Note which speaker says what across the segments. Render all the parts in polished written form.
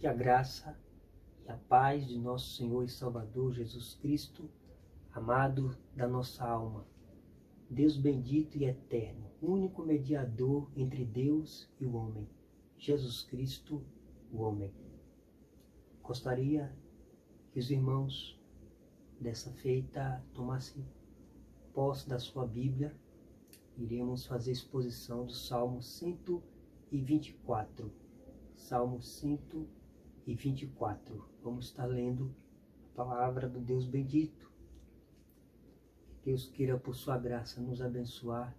Speaker 1: Que a graça e a paz de nosso Senhor e Salvador Jesus Cristo, amado da nossa alma, Deus bendito e eterno, único mediador entre Deus e o homem, Jesus Cristo, o homem. Gostaria que os irmãos dessa feita tomassem posse da sua Bíblia. Iremos fazer exposição do Salmo 124. Salmo 124. Vamos estar lendo a palavra do Deus bendito. Que Deus queira, por sua graça, nos abençoar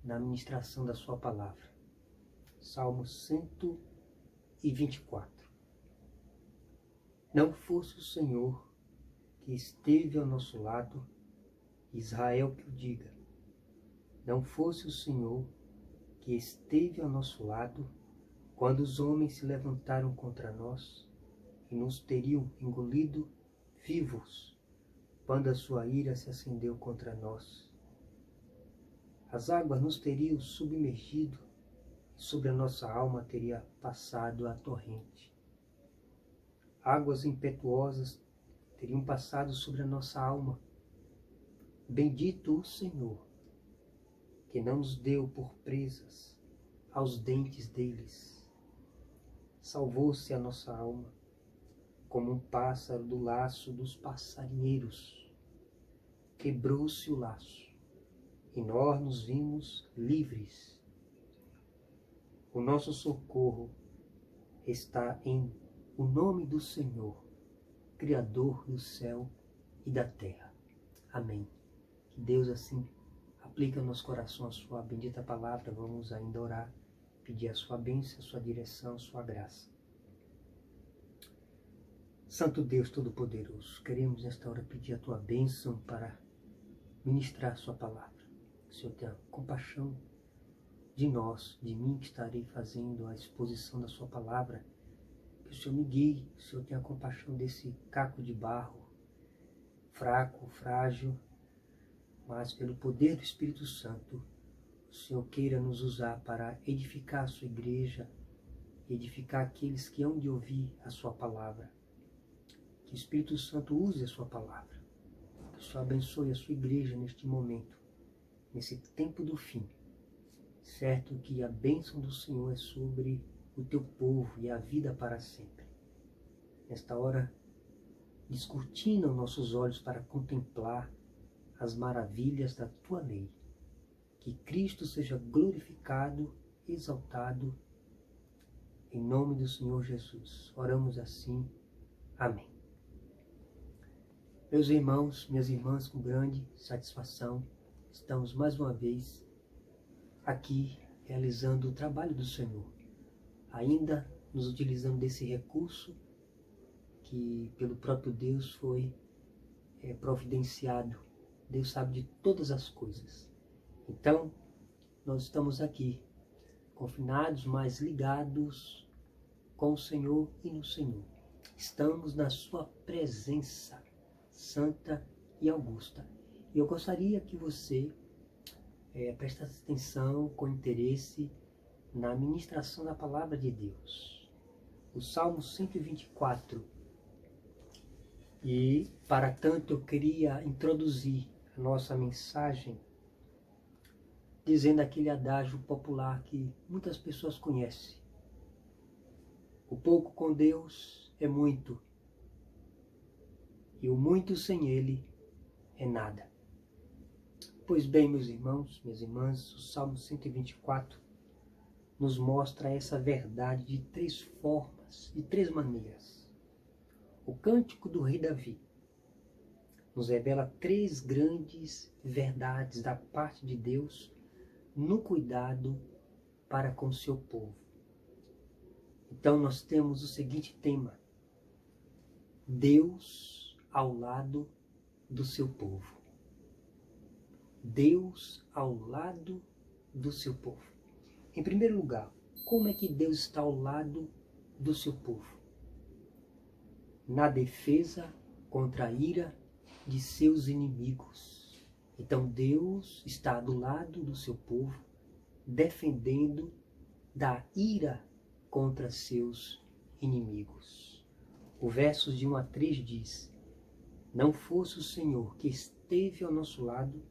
Speaker 1: na ministração da sua palavra. Salmo 124. Não fosse o Senhor que esteve ao nosso lado, Israel que o diga. Não fosse o Senhor que esteve ao nosso lado, quando os homens se levantaram contra nós e nos teriam engolido vivos, quando a sua ira se acendeu contra nós. As águas nos teriam submergido e sobre a nossa alma teria passado a torrente. Águas impetuosas teriam passado sobre a nossa alma. Bendito o Senhor, que não nos deu por presas aos dentes deles. Salvou-se a nossa alma, como um pássaro do laço dos passarinheiros. Quebrou-se o laço, e nós nos vimos livres. O nosso socorro está em o nome do Senhor, Criador do céu e da terra. Amém. Que Deus assim aplique ao nosso coração a sua bendita palavra. Vamos ainda orar, pedir a sua bênção, a sua direção, a sua graça. Santo Deus Todo-Poderoso, queremos nesta hora pedir a tua bênção para ministrar a sua palavra. Que o Senhor tenha compaixão de nós, de mim que estarei fazendo a exposição da sua palavra. Que o Senhor me guie, que o Senhor tenha compaixão desse caco de barro, fraco, frágil, mas pelo poder do Espírito Santo, o Senhor queira nos usar para edificar a sua igreja, edificar aqueles que hão de ouvir a sua palavra. Que o Espírito Santo use a sua palavra. Que o Senhor abençoe a sua igreja neste momento, nesse tempo do fim. Certo que a bênção do Senhor é sobre o teu povo e a vida para sempre. Nesta hora, descortina nossos olhos para contemplar as maravilhas da tua lei. Que Cristo seja glorificado, exaltado, em nome do Senhor Jesus. Oramos assim. Amém. Meus irmãos, minhas irmãs, com grande satisfação, estamos mais uma vez aqui realizando o trabalho do Senhor. Ainda nos utilizando desse recurso que pelo próprio Deus foi providenciado. Deus sabe de todas as coisas. Então, nós estamos aqui, confinados, mas ligados com o Senhor e no Senhor. Estamos na sua presença santa e augusta. E eu gostaria que você prestasse atenção com interesse na ministração da palavra de Deus. O Salmo 124. E, para tanto, eu queria introduzir a nossa mensagem dizendo aquele adágio popular que muitas pessoas conhecem. O pouco com Deus é muito, e o muito sem Ele é nada. Pois bem, meus irmãos, minhas irmãs, o Salmo 124 nos mostra essa verdade de três formas, de três maneiras. O Cântico do Rei Davi nos revela três grandes verdades da parte de Deus no cuidado para com o seu povo. Então nós temos o seguinte tema: Deus ao lado do seu povo. Deus ao lado do seu povo. Em primeiro lugar, como é que Deus está ao lado do seu povo? Na defesa contra a ira de seus inimigos. Então Deus está do lado do seu povo, defendendo da ira contra seus inimigos. O versos de 1 a 3 diz: não fosse o Senhor que esteve ao nosso lado,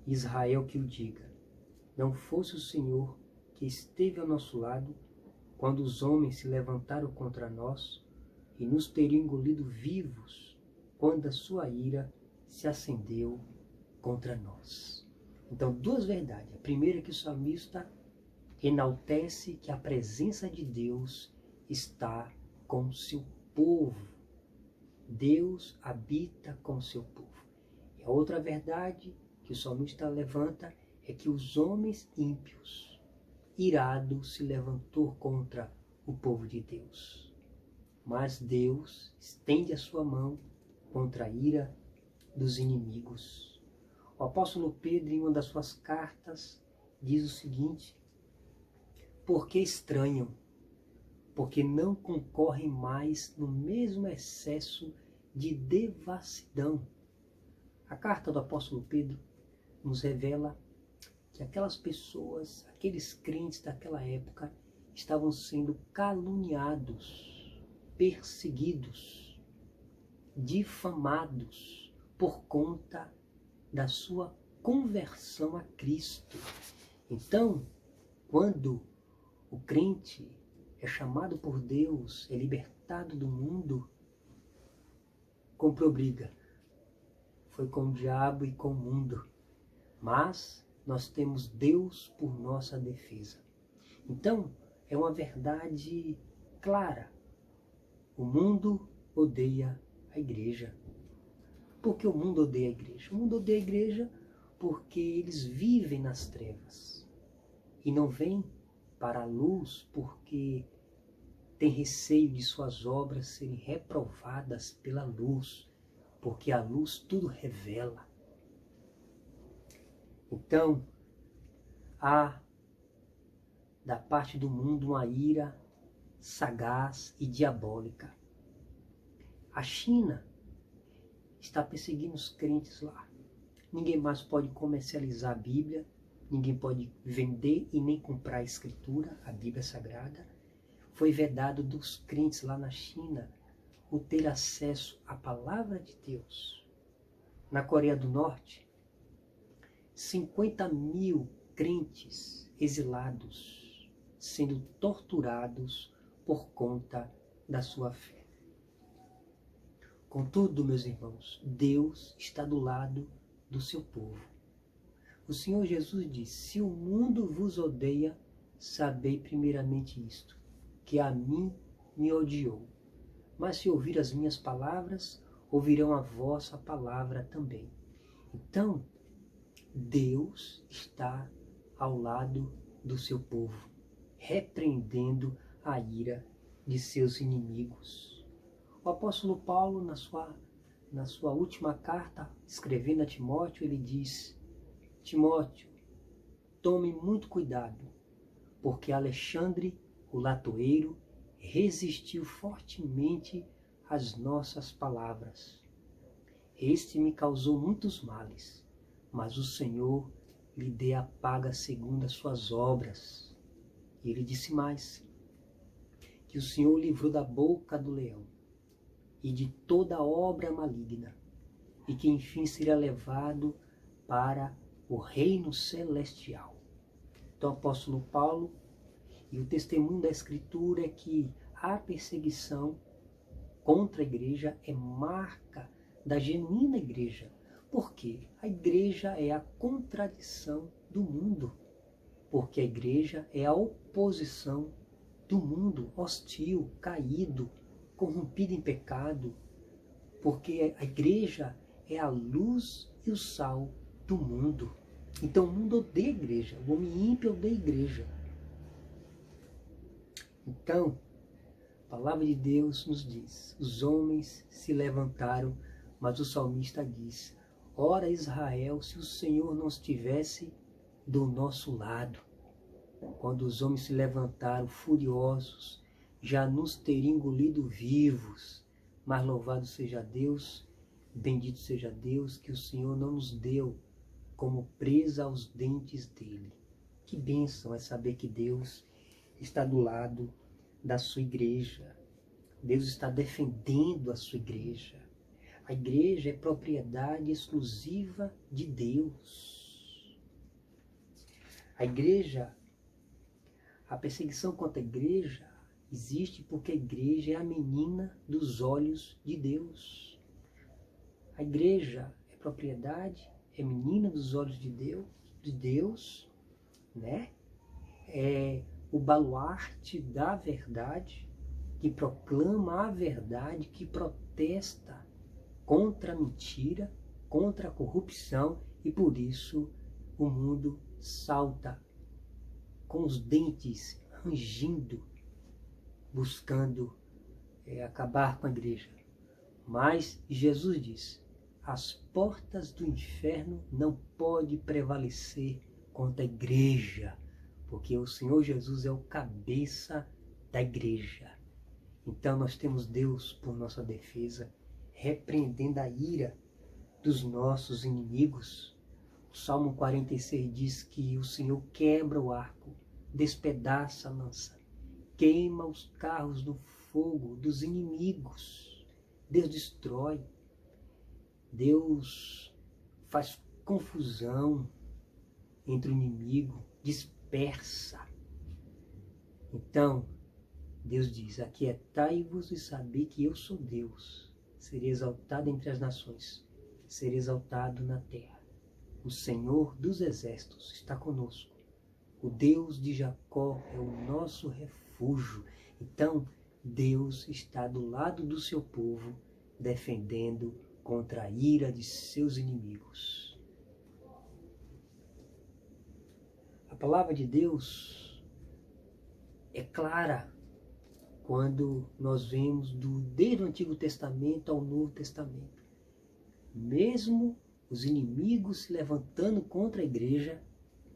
Speaker 1: Israel que o diga. Não fosse o Senhor que esteve ao nosso lado, quando os homens se levantaram contra nós e nos teriam engolido vivos, quando a sua ira se acendeu contra nós. Então, duas verdades. A primeira é que o salmista enaltece que a presença de Deus está com o seu povo. Deus habita com o seu povo. E a outra verdade que o salmista levanta é que os homens ímpios, irados, se levantou contra o povo de Deus. Mas Deus estende a sua mão contra a ira dos inimigos. O apóstolo Pedro, em uma das suas cartas, diz o seguinte: porque estranham, porque não concorrem mais no mesmo excesso de devassidão. A carta do apóstolo Pedro nos revela que aquelas pessoas, aqueles crentes daquela época, estavam sendo caluniados, perseguidos, difamados por conta da sua conversão a Cristo. Então, quando o crente é chamado por Deus, é libertado do mundo, comprou briga. Foi com o diabo e com o mundo. Mas nós temos Deus por nossa defesa. Então, é uma verdade clara. O mundo odeia a igreja. Por que o mundo odeia a igreja? O mundo odeia a igreja porque eles vivem nas trevas e não vêm para a luz porque tem receio de suas obras serem reprovadas pela luz, porque a luz tudo revela. Então, há da parte do mundo uma ira sagaz e diabólica. A China está perseguindo os crentes lá. Ninguém mais pode comercializar a Bíblia, ninguém pode vender e nem comprar a Escritura, a Bíblia Sagrada. Foi vedado dos crentes lá na China o ter acesso à Palavra de Deus. Na Coreia do Norte, 50 mil crentes exilados sendo torturados por conta da sua fé. Contudo, meus irmãos, Deus está do lado do seu povo. O Senhor Jesus disse: se o mundo vos odeia, sabei primeiramente isto, que a mim me odiou. Mas se ouvir as minhas palavras, ouvirão a vossa palavra também. Então, Deus está ao lado do seu povo, repreendendo a ira de seus inimigos. O apóstolo Paulo, na sua última carta, escrevendo a Timóteo, ele diz: Timóteo, tome muito cuidado, porque Alexandre, o latoeiro, resistiu fortemente às nossas palavras. Este me causou muitos males, mas o Senhor lhe dê a paga segundo as suas obras. E ele disse mais, que o Senhor o livrou da boca do leão e de toda obra maligna, e que enfim seria levado para o reino celestial. Então, o apóstolo Paulo, e o testemunho da Escritura é que a perseguição contra a igreja é marca da genuína igreja. Por quê? A igreja é a contradição do mundo. Porque a igreja é a oposição do mundo hostil, caído, corrompido em pecado. Porque a igreja é a luz e o sal do mundo. Então o mundo odeia a igreja, o homem ímpio odeia a igreja. Então, a palavra de Deus nos diz, os homens se levantaram, mas o salmista diz, ora Israel, se o Senhor não estivesse do nosso lado, quando os homens se levantaram furiosos, já nos teriam engolido vivos, mas louvado seja Deus, bendito seja Deus, que o Senhor não nos deu como presa aos dentes dele. Que bênção é saber que Deus está do lado da sua igreja. Deus está defendendo a sua igreja. A igreja é propriedade exclusiva de Deus. A igreja, a perseguição contra a igreja existe porque a igreja é a menina dos olhos de Deus. A igreja é propriedade, é menina dos olhos de Deus, né? É o baluarte da verdade, que proclama a verdade, que protesta contra a mentira, contra a corrupção, e por isso o mundo salta com os dentes, rangindo, buscando acabar com a igreja. Mas Jesus diz: as portas do inferno não podem prevalecer contra a igreja, porque o Senhor Jesus é o cabeça da igreja. Então nós temos Deus por nossa defesa, repreendendo a ira dos nossos inimigos. O Salmo 46 diz que o Senhor quebra o arco, despedaça a lança, queima os carros do fogo dos inimigos. Deus destrói, Deus faz confusão entre o inimigo, dispersa. Então, Deus diz: aquietai-vos e sabei que eu sou Deus. Serei exaltado entre as nações, serei exaltado na terra. O Senhor dos exércitos está conosco. O Deus de Jacó é o nosso refúgio. Então, Deus está do lado do seu povo, defendendo contra a ira de seus inimigos. A palavra de Deus é clara quando nós vemos desde o Antigo Testamento ao Novo Testamento. Mesmo os inimigos se levantando contra a igreja,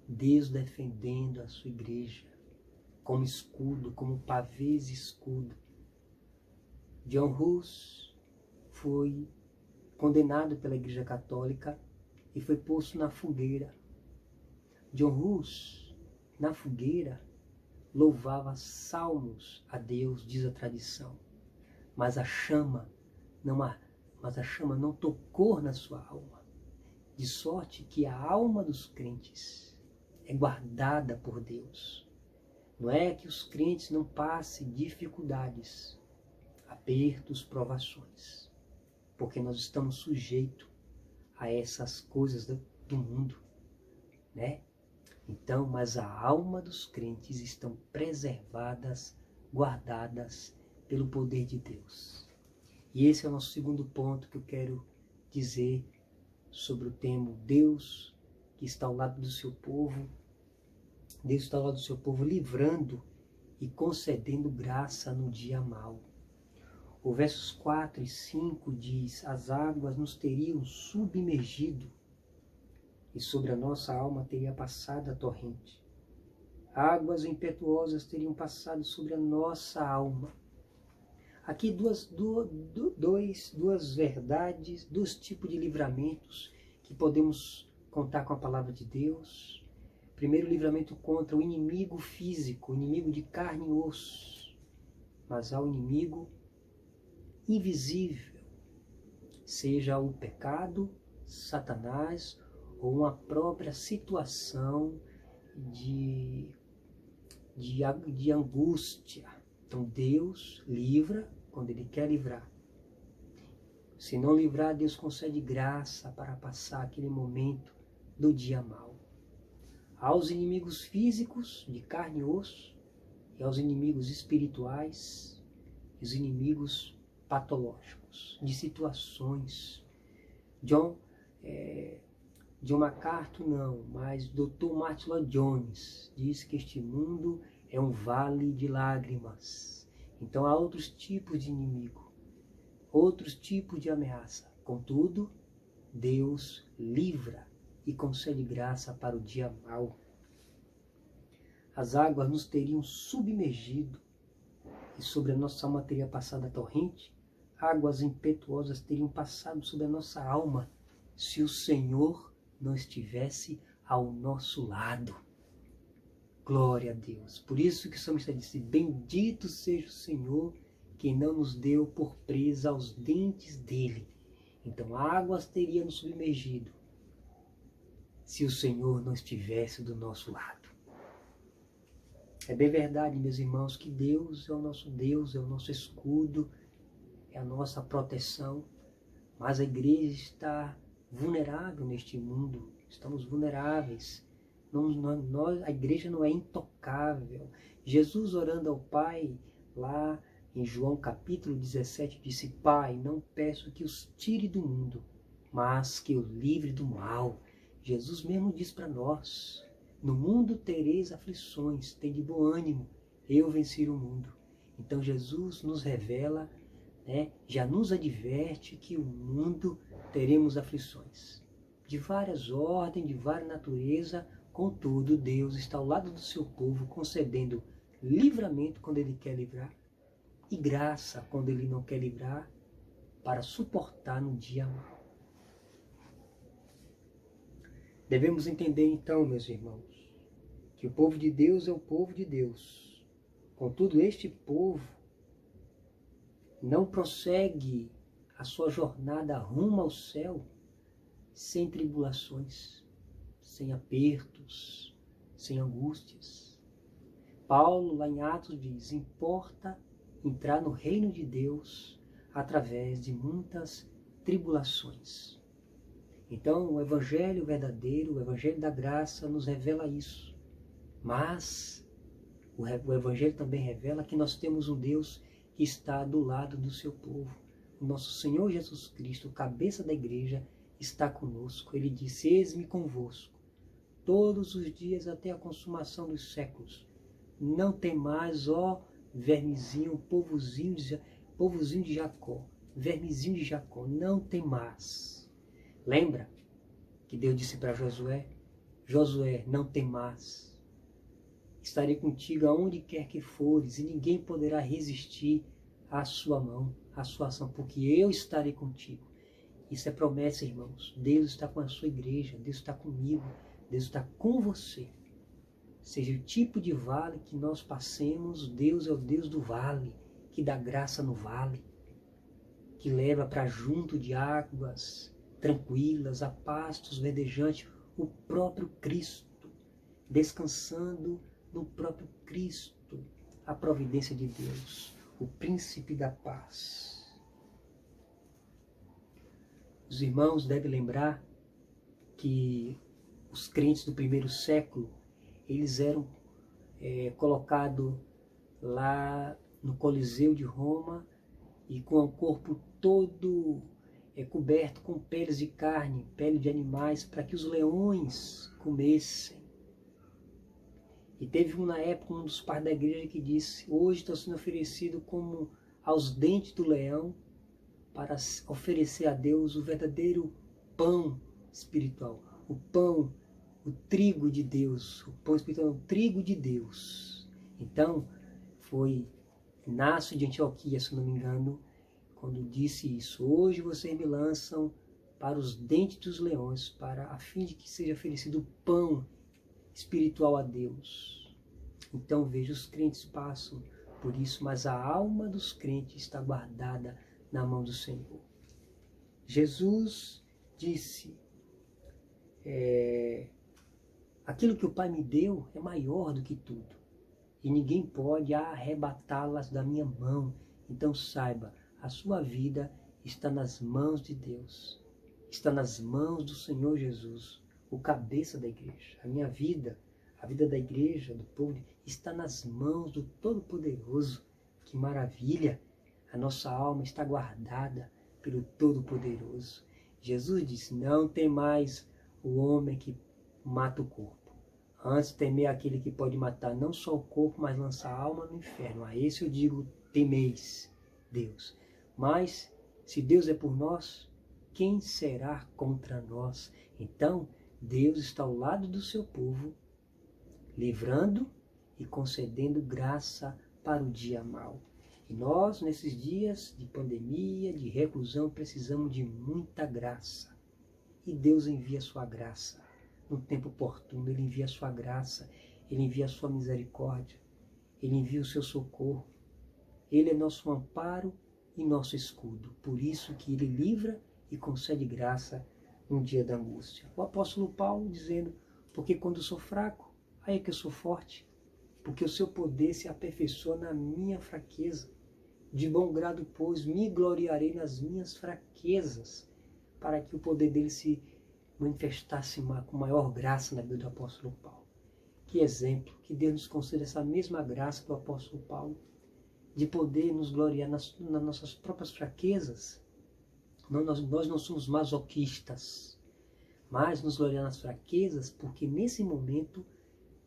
Speaker 1: Deus defendendo a sua igreja como escudo, como pavês escudo. John Hus foi condenado pela Igreja Católica e foi posto na fogueira. John Hus, na fogueira, louvava salmos a Deus, diz a tradição, mas a chama não tocou na sua alma, de sorte que a alma dos crentes é guardada por Deus. Não é que os crentes não passem dificuldades, apertos, provações, porque nós estamos sujeitos a essas coisas do mundo, né? Então, mas a alma dos crentes estão preservadas, guardadas pelo poder de Deus. E esse é o nosso segundo ponto que eu quero dizer sobre o tema Deus que está ao lado do seu povo. Deus está ao lado do seu povo livrando e concedendo graça no dia mau. O versos 4 e 5 diz: as águas nos teriam submergido e sobre a nossa alma teria passado a torrente. Águas impetuosas teriam passado sobre a nossa alma. Aqui duas verdades, dois tipos de livramentos que podemos contar com a palavra de Deus. Primeiro, livramento contra o inimigo físico, o inimigo de carne e osso. Mas há o inimigo invisível, seja o pecado, Satanás, ou uma própria situação de angústia. Então Deus livra quando Ele quer livrar. Se não livrar, Deus concede graça para passar aquele momento do dia mau. Aos inimigos físicos, de carne e osso, e aos inimigos espirituais, e os inimigos patológicos, de situações. John MacArthur não, mas Dr. Martyn Lloyd-Jones diz que este mundo é um vale de lágrimas. Então há outros tipos de inimigo, outros tipos de ameaça. Contudo, Deus livra e concede graça para o dia mau. As águas nos teriam submergido e sobre a nossa alma teria passado a torrente. Águas impetuosas teriam passado sobre a nossa alma se o Senhor não estivesse ao nosso lado. Glória a Deus. Por isso que o salmista disse, bendito seja o Senhor que não nos deu por presa aos dentes dele. Então águas teria nos submergido se o Senhor não estivesse do nosso lado. É bem verdade, meus irmãos, que Deus, é o nosso escudo, é a nossa proteção, mas a igreja está vulnerável neste mundo, estamos vulneráveis. A igreja não é intocável. Jesus orando ao Pai, lá em João capítulo 17, disse, Pai, não peço que os tire do mundo, mas que os livre do mal. Jesus mesmo diz para nós, no mundo tereis aflições, tem de bom ânimo, eu venci o mundo. Então Jesus nos revela, já nos adverte que o mundo teremos aflições. De várias ordens, de várias natureza, contudo, Deus está ao lado do seu povo, concedendo livramento quando Ele quer livrar, e graça quando Ele não quer livrar, para suportar no dia mau. Devemos entender então, meus irmãos, que o povo de Deus é o povo de Deus. Contudo, este povo não prossegue a sua jornada rumo ao céu sem tribulações, sem apertos, sem angústias. Paulo, lá em Atos, diz, importa entrar no reino de Deus através de muitas tribulações. Então, o Evangelho verdadeiro, o Evangelho da graça, nos revela isso. Mas o Evangelho também revela que nós temos um Deus que está do lado do seu povo. O nosso Senhor Jesus Cristo, cabeça da igreja, está conosco. Ele disse, eis-me convosco, todos os dias até a consumação dos séculos. Não temais, ó vermezinho, povozinho de Jacó, vermezinho de Jacó, não temais. Lembra que Deus disse para Josué, Josué, não temas, estarei contigo aonde quer que fores, e ninguém poderá resistir à sua mão, à sua ação, porque eu estarei contigo. Isso é promessa, irmãos. Deus está com a sua igreja, Deus está comigo, Deus está com você. Seja o tipo de vale que nós passemos, Deus é o Deus do vale, que dá graça no vale, que leva para junto de águas tranquilas, a pastos verdejantes, o próprio Cristo, descansando no próprio Cristo, a providência de Deus, o príncipe da paz. Os irmãos devem lembrar que os crentes do primeiro século, eles eram colocados lá no Coliseu de Roma e com o corpo todo coberto com peles de carne, pele de animais, para que os leões comessem. E teve na época um dos pais da igreja que disse, hoje está sendo oferecido como aos dentes do leão, para oferecer a Deus o verdadeiro pão espiritual, o pão, o trigo de Deus, o pão espiritual, o trigo de Deus. Então, foi Inácio de Antioquia, se não me engano, quando disse isso, hoje vocês me lançam para os dentes dos leões, a fim de que seja oferecido o pão espiritual a Deus. Então veja, os crentes passam por isso, mas a alma dos crentes está guardada na mão do Senhor. Jesus disse, aquilo que o Pai me deu é maior do que tudo, e ninguém pode arrebatá-las da minha mão. Então saiba, a sua vida está nas mãos de Deus, está nas mãos do Senhor Jesus, o cabeça da igreja. A minha vida, a vida da igreja, do povo, está nas mãos do Todo-Poderoso. Que maravilha! A nossa alma está guardada pelo Todo-Poderoso. Jesus disse, não temais o homem que mata o corpo. Antes temer aquele que pode matar não só o corpo, mas lançar a alma no inferno. A esse eu digo, temeis Deus. Mas, se Deus é por nós, quem será contra nós? Então, Deus está ao lado do seu povo, livrando e concedendo graça para o dia mau. E nós, nesses dias de pandemia, de reclusão, precisamos de muita graça. E Deus envia a sua graça. No tempo oportuno, Ele envia a sua graça. Ele envia a sua misericórdia, Ele envia o seu socorro. Ele é nosso amparo e nosso escudo. Por isso que Ele livra e concede graça no dia da angústia. O apóstolo Paulo dizendo, porque quando eu sou fraco, aí é que eu sou forte. Porque o seu poder se aperfeiçoa na minha fraqueza. De bom grado, pois, me gloriarei nas minhas fraquezas, para que o poder dele se manifestasse com maior graça na vida do apóstolo Paulo. Que exemplo, que Deus nos conceda essa mesma graça do apóstolo Paulo, de poder nos gloriar nas nossas próprias fraquezas. Nós não somos masoquistas, mas nos gloriar nas fraquezas, porque nesse momento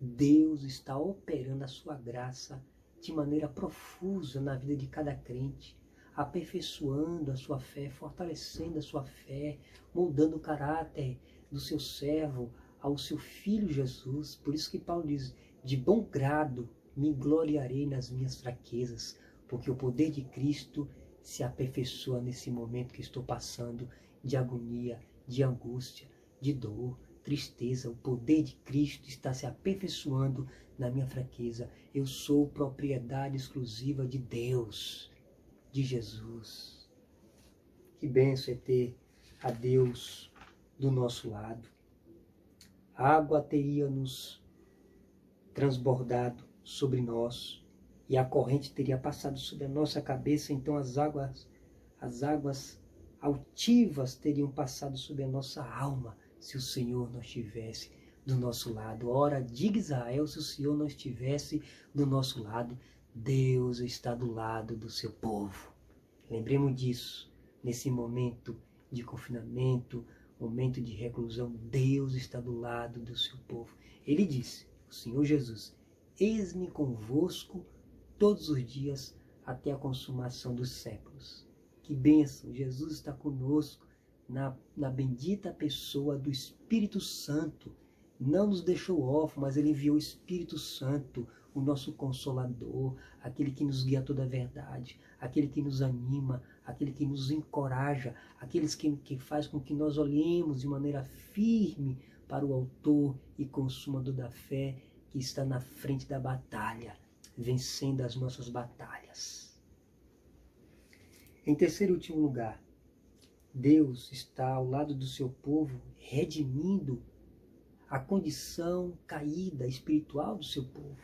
Speaker 1: Deus está operando a sua graça de maneira profusa na vida de cada crente, aperfeiçoando a sua fé, fortalecendo a sua fé, moldando o caráter do seu servo ao seu Filho Jesus. Por isso que Paulo diz, de bom grado me gloriarei nas minhas fraquezas, porque o poder de Cristo se aperfeiçoa nesse momento que estou passando de agonia, de angústia, de dor, tristeza. O poder de Cristo está se aperfeiçoando na minha fraqueza. Eu sou propriedade exclusiva de Deus, de Jesus. Que bênção é ter a Deus do nosso lado. A água teria nos transbordado sobre nós e a corrente teria passado sobre a nossa cabeça, então as águas altivas teriam passado sobre a nossa alma, se o Senhor não estivesse do nosso lado. Ora, diga Israel, se o Senhor não estivesse do nosso lado, Deus está do lado do seu povo. Lembremos disso, nesse momento de confinamento, momento de reclusão, Deus está do lado do seu povo. Ele disse, o Senhor Jesus, eis-me convosco todos os dias até a consumação dos séculos. Que bênção, Jesus está conosco na bendita pessoa do Espírito Santo. Não nos deixou órfãos, mas Ele enviou o Espírito Santo, o nosso Consolador, aquele que nos guia a toda a verdade, aquele que nos anima, aquele que nos encoraja, aqueles que faz com que nós olhemos de maneira firme para o Autor e Consumador da fé, que está na frente da batalha, vencendo as nossas batalhas. Em terceiro e último lugar, Deus está ao lado do seu povo, redimindo a condição caída espiritual do seu povo.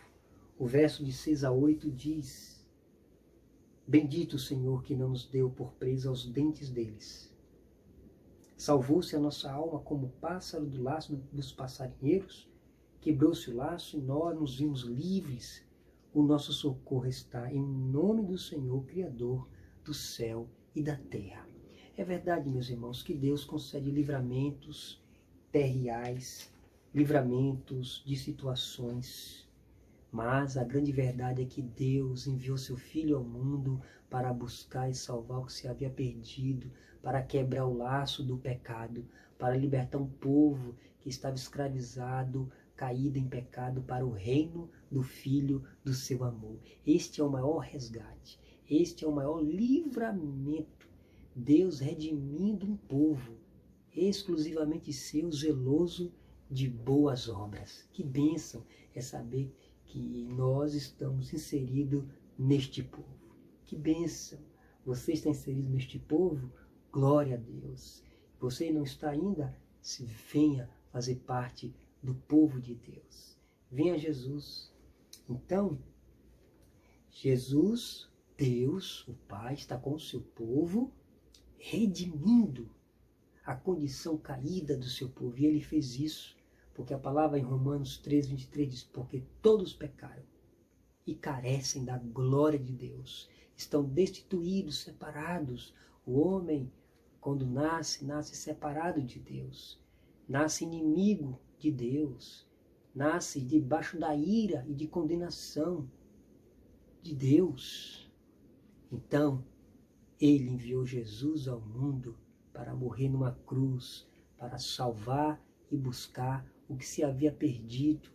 Speaker 1: O verso de 6 a 8 diz, bendito o Senhor que não nos deu por presa aos dentes deles. Salvou-se a nossa alma como o pássaro do laço dos passarinheiros, quebrou-se o laço e nós nos vimos livres. O nosso socorro está em nome do Senhor, Criador do céu e da terra. É verdade, meus irmãos, que Deus concede livramentos terriais, livramentos de situações, mas a grande verdade é que Deus enviou seu Filho ao mundo para buscar e salvar o que se havia perdido, para quebrar o laço do pecado, para libertar um povo que estava escravizado, caído em pecado, para o reino do Filho do seu amor. Este é o maior resgate, este é o maior livramento. Deus redimindo um povo exclusivamente seu, zeloso de boas obras. Que bênção é saber que nós estamos inseridos neste povo. Que bênção! Você está inserido neste povo? Glória a Deus! Você não está ainda? Se venha fazer parte do povo de Deus. Venha Jesus. Então, Jesus, Deus, o Pai, está com o seu povo, redimindo a condição caída do seu povo. E Ele fez isso, porque a palavra em Romanos 3, 23 diz, porque todos pecaram e carecem da glória de Deus, estão destituídos, separados. O homem, quando nasce separado de Deus, nasce inimigo de Deus, nasce debaixo da ira e de condenação de Deus. Então, Ele enviou Jesus ao mundo para morrer numa cruz, para salvar e buscar o que se havia perdido,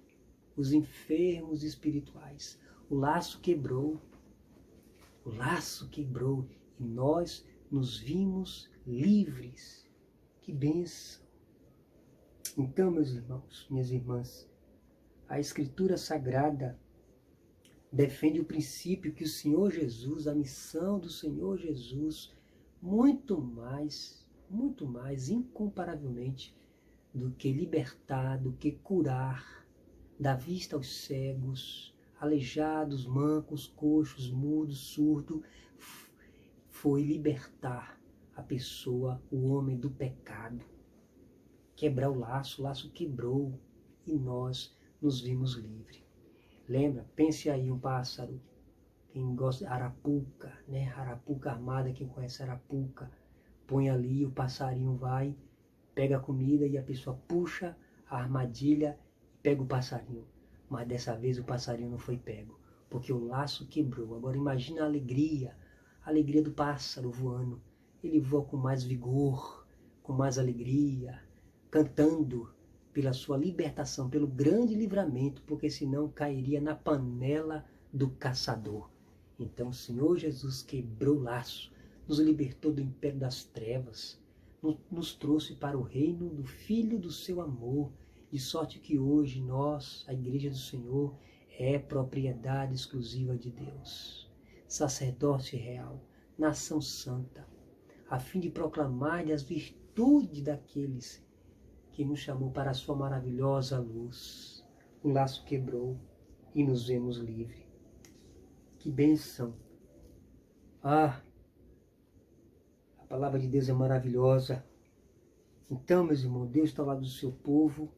Speaker 1: os enfermos espirituais. O laço quebrou e nós nos vimos livres. Que bênção! Então, meus irmãos, minhas irmãs, A Escritura Sagrada defende o princípio que o Senhor Jesus, a missão do Senhor Jesus, muito mais, incomparavelmente, do que libertar, do que curar, dar vista aos cegos, aleijados, mancos, coxos, mudos, surdos, foi libertar a pessoa, o homem do pecado. Quebrar o laço quebrou e nós nos vimos livres. Lembra? Pense aí um pássaro, quem gosta de arapuca, né? Arapuca armada, quem conhece arapuca, põe ali, o passarinho vai, pega a comida e a pessoa puxa a armadilha e pega o passarinho. Mas dessa vez o passarinho não foi pego, porque o laço quebrou. Agora imagina a alegria do pássaro voando. Ele voa com mais vigor, com mais alegria, cantando pela sua libertação, pelo grande livramento, porque senão cairia na panela do caçador. Então o Senhor Jesus quebrou o laço, nos libertou do império das trevas, nos trouxe para o reino do Filho do seu amor, de sorte que hoje nós, a Igreja do Senhor, é propriedade exclusiva de Deus, sacerdócio real, nação santa, a fim de proclamar as virtudes daqueles que nos chamou para a sua maravilhosa luz. O laço quebrou e nos vemos livres. Que bênção! Ah, a palavra de Deus é maravilhosa. Então, meus irmãos, Deus está ao lado do seu povo,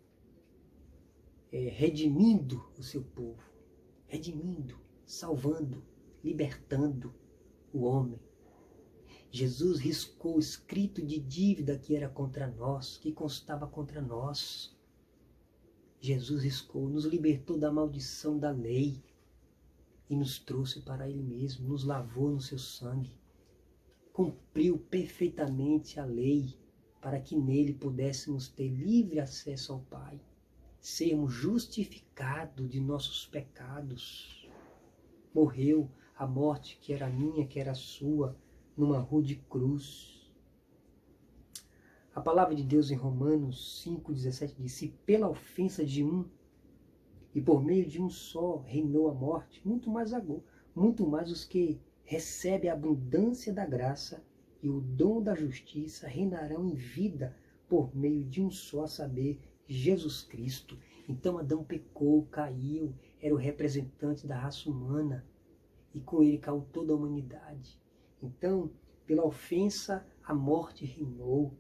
Speaker 1: redimindo o seu povo, redimindo, salvando, libertando o homem. Jesus riscou o escrito de dívida que era contra nós, que constava contra nós. Jesus riscou, nos libertou da maldição da lei e nos trouxe para Ele mesmo, nos lavou no seu sangue, cumpriu perfeitamente a lei para que nele pudéssemos ter livre acesso ao Pai, sermos justificados de nossos pecados. Morreu a morte que era minha, que era sua, numa rude cruz. A palavra de Deus em Romanos 5,17 diz: se pela ofensa de um e por meio de um só reinou a morte, muito mais os que recebem a abundância da graça e o dom da justiça reinarão em vida por meio de um só, a saber, Jesus Cristo. Então Adão pecou, caiu, era o representante da raça humana e com ele caiu toda a humanidade. Então, pela ofensa, a morte reinou,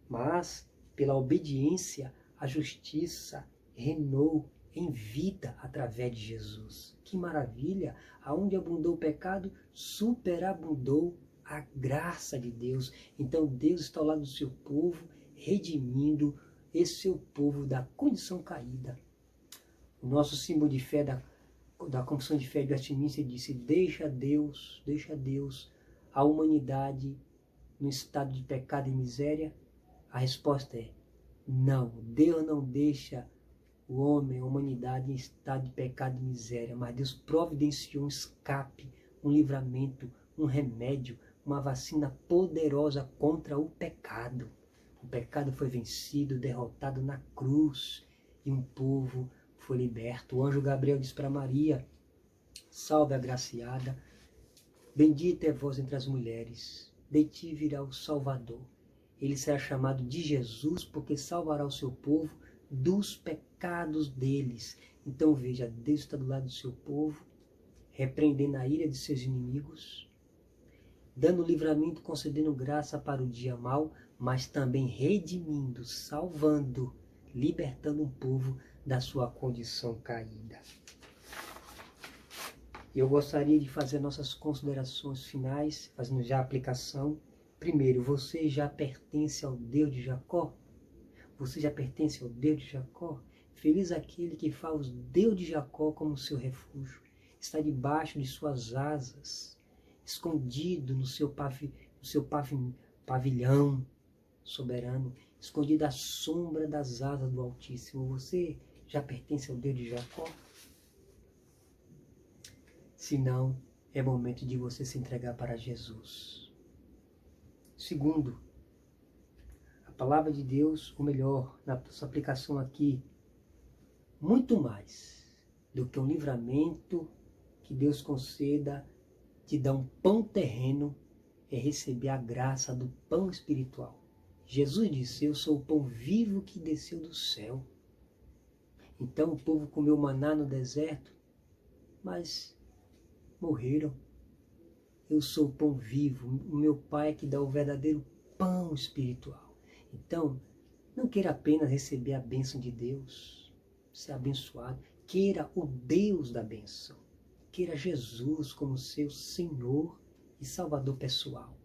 Speaker 1: mas pela obediência, a justiça reinou em vida através de Jesus. Que maravilha! Aonde abundou o pecado, superabundou a graça de Deus. Então Deus está ao lado do seu povo, redimindo esse seu povo da condição caída. O nosso símbolo de fé da Confissão de Fé de Westminster disse: deixa Deus a humanidade no estado de pecado e miséria? A resposta é não. Deus não deixa o homem, a humanidade, em estado de pecado e miséria, mas Deus providenciou um escape, um livramento, um remédio, uma vacina poderosa contra o pecado. O pecado foi vencido, derrotado na cruz, e um povo foi liberto. O anjo Gabriel disse para Maria: salve agraciada, bendita é vós entre as mulheres, de ti virá o Salvador. Ele será chamado de Jesus, porque salvará o seu povo dos pecados deles. Então veja, Deus está do lado do seu povo, repreendendo a ira de seus inimigos, dando livramento, concedendo graça para o dia mau, mas também redimindo, salvando, libertando um povo da sua condição caída. Eu gostaria de fazer nossas considerações finais, fazendo já a aplicação. Primeiro, você já pertence ao Deus de Jacó? Você já pertence ao Deus de Jacó? Feliz aquele que faz o Deus de Jacó como seu refúgio. Está debaixo de suas asas, escondido no seu pavilhão soberano, escondido à sombra das asas do Altíssimo. Você já pertence ao Deus de Jacó? Se não, é momento de você se entregar para Jesus. Segundo, a palavra de Deus, ou melhor, na sua aplicação aqui, muito mais do que um livramento que Deus conceda, te dar um pão terreno, é receber a graça do pão espiritual. Jesus disse, eu sou o pão vivo que desceu do céu. Então o povo comeu maná no deserto, mas morreram. Eu sou o pão vivo, o meu Pai é que dá o verdadeiro pão espiritual. Então, não queira apenas receber a bênção de Deus, ser abençoado. Queira o Deus da bênção. Queira Jesus como seu Senhor e Salvador pessoal.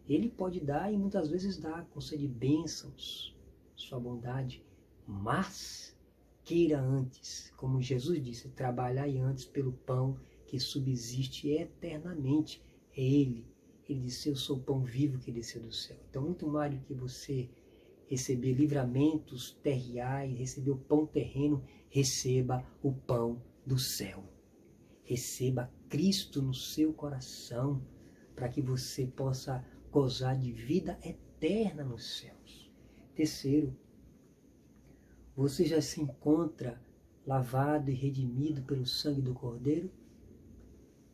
Speaker 1: Ele pode dar e muitas vezes dá, concede bênçãos, sua bondade, mas queira antes, como Jesus disse, trabalhai antes pelo pão que subsiste eternamente. É Ele disse, eu sou o pão vivo que desceu do céu. Então, muito mais do que você receber livramentos terreais, receber o pão terreno, receba o pão do céu. Receba Cristo no seu coração, para que você possa gozar de vida eterna nos céus. Terceiro, você já se encontra lavado e redimido pelo sangue do Cordeiro?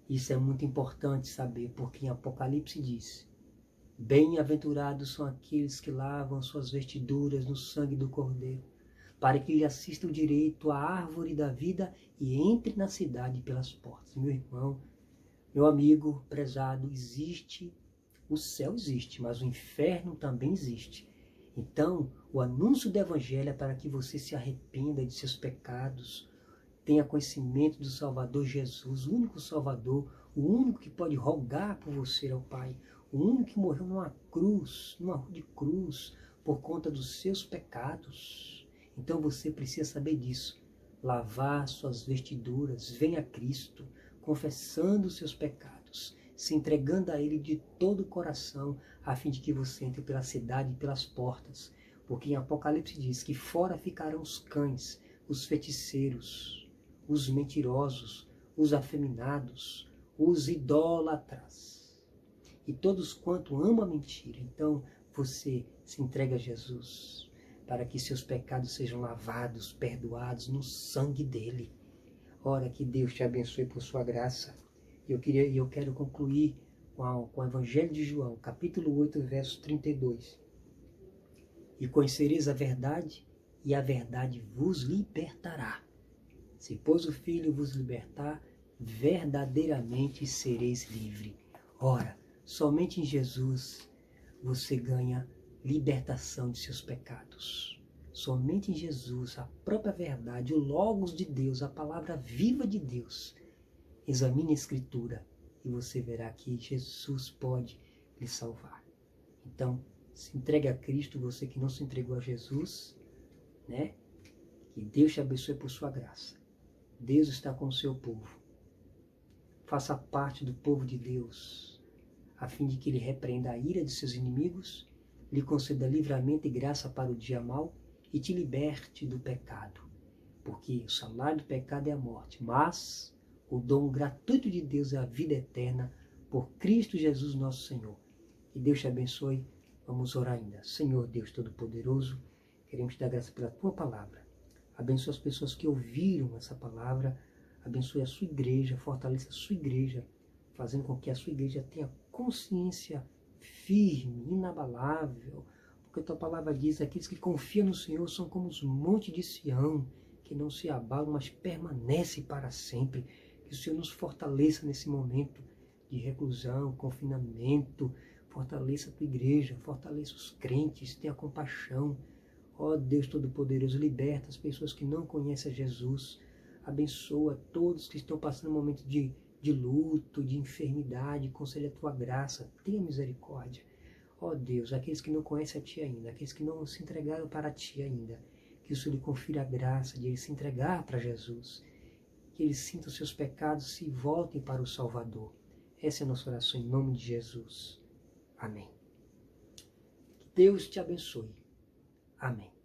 Speaker 1: Isso é muito importante saber, porque em Apocalipse diz, bem-aventurados são aqueles que lavam suas vestiduras no sangue do Cordeiro, para que lhe assista o direito à árvore da vida e entre na cidade pelas portas. Meu irmão, meu amigo prezado, o céu existe, mas o inferno também existe. Então, o anúncio do Evangelho é para que você se arrependa de seus pecados, tenha conhecimento do Salvador Jesus, o único Salvador, o único que pode rogar por você ao Pai, o único que morreu numa cruz, por conta dos seus pecados. Então você precisa saber disso. Lavar suas vestiduras, venha a Cristo, confessando os seus pecados, se entregando a Ele de todo o coração, a fim de que você entre pela cidade e pelas portas. Porque em Apocalipse diz que fora ficarão os cães, os feiticeiros, os mentirosos, os afeminados, os idólatras e todos quanto amam a mentira. Então você se entrega a Jesus para que seus pecados sejam lavados, perdoados no sangue dele. Ora, que Deus te abençoe por sua graça. Eu quero concluir com o Evangelho de João, capítulo 8, verso 32. E conhecereis a verdade, e a verdade vos libertará. Se, pois, o Filho vos libertar, verdadeiramente sereis livre. Ora, somente em Jesus você ganha libertação de seus pecados. Somente em Jesus, a própria verdade, o Logos de Deus, a palavra viva de Deus. Examine a Escritura e você verá que Jesus pode lhe salvar. Então, se entregue a Cristo, você que não se entregou a Jesus, né? Que Deus te abençoe por sua graça. Deus está com o seu povo. Faça parte do povo de Deus, a fim de que Ele repreenda a ira de seus inimigos, lhe conceda livramento e graça para o dia mau e te liberte do pecado. Porque o salário do pecado é a morte, mas o dom gratuito de Deus é a vida eterna por Cristo Jesus nosso Senhor. Que Deus te abençoe. Vamos orar ainda. Senhor Deus Todo-Poderoso, queremos te dar graça pela Tua palavra. Abençoe as pessoas que ouviram essa palavra, abençoe a sua igreja, fortaleça a sua igreja, fazendo com que a sua igreja tenha consciência firme, inabalável, porque a tua palavra diz, aqueles que confiam no Senhor são como os montes de Sião, que não se abalam, mas permanecem para sempre. Que o Senhor nos fortaleça nesse momento de reclusão, confinamento, fortaleça a tua igreja, fortaleça os crentes, tenha compaixão. Ó Deus Todo-Poderoso, liberta as pessoas que não conhecem a Jesus. Abençoa todos que estão passando um momento de luto, de enfermidade. Concede a tua graça. Tenha misericórdia. Ó Deus, aqueles que não conhecem a Ti ainda, aqueles que não se entregaram para Ti ainda, que o Senhor lhe confira a graça de ele se entregar para Jesus. Que eles sintam seus pecados, se voltem para o Salvador. Essa é a nossa oração em nome de Jesus. Amém. Que Deus te abençoe. Amém.